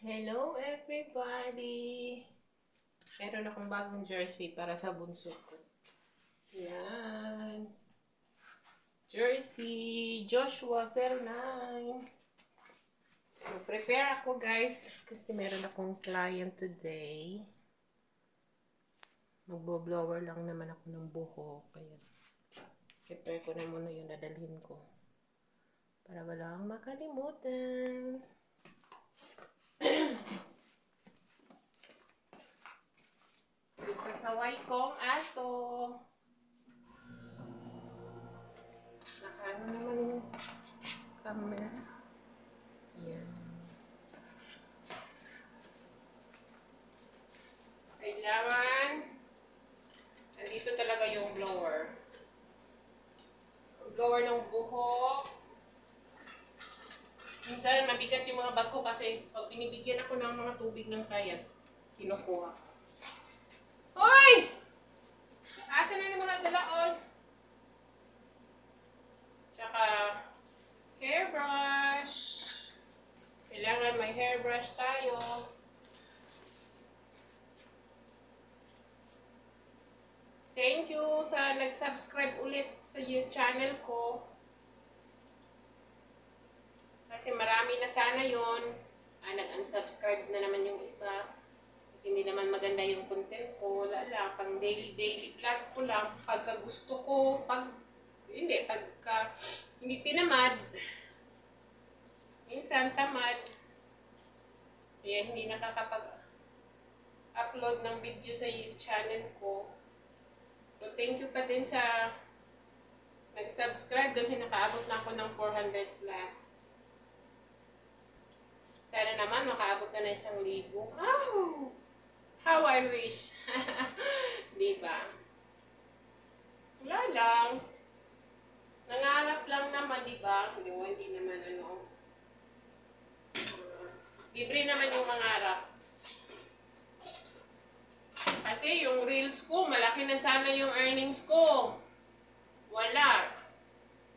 Hello everybody! Meron akong bagong jersey para sa bunso ko. Yan. Jersey Joshua 09. So, prepare ako guys kasi meron akong client today. Magbo-blower lang naman ako ng buhok. Kaya prepare ko na muna yung dadalhin ko. Para walang makalimutan. Pasaway kong aso. Nakaano naman yung camera. Yan. Kailangan nandito talaga yung blower. Blower ng buhok. Minsan mabigat yung mga bag ko kasi pag binibigyan ako ng mga tubig ng client, kinukuha. Hoy! Asa na naman ang dalaon? Tsaka, hairbrush. Kailangan may hairbrush tayo. Thank you sa nag-subscribe ulit sa channel ko. Kasi marami na sana yon. Nag-unsubscribe na naman yung iba. Kasi hindi naman maganda yung content ko. Wala lang, pang daily vlog ko lang. Pagka gusto ko, pagka hindi tinamad. Minsan tamad. Kaya hindi nakakapag-upload ng video sa channel ko. So thank you pa din sa nag-subscribe kasi nakaabot na ako ng 400 plus. Sana naman makaabot na 1,000. Wow! How I wish. Diba? Wala lang. Nangarap lang naman, diba? Hindi naman ano. Libre naman yung mangarap. Kasi yung reels ko, malaki na sana yung earnings ko. Wala.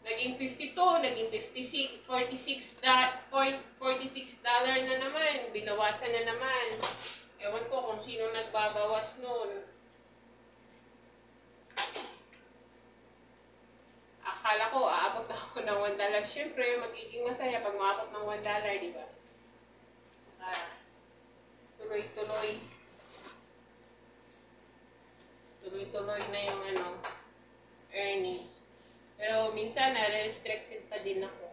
Naging 52, naging 56, $46 na naman. Binawasan na naman. Ewan ko kung sino nagbabawas nun. Akala ko, aabot ako ng $1. Siyempre, magiging masaya pag maabot ng $1, di ba? Tuloy-tuloy. Tuloy-tuloy na yung earnings. Pero minsan, na-restricted pa din ako.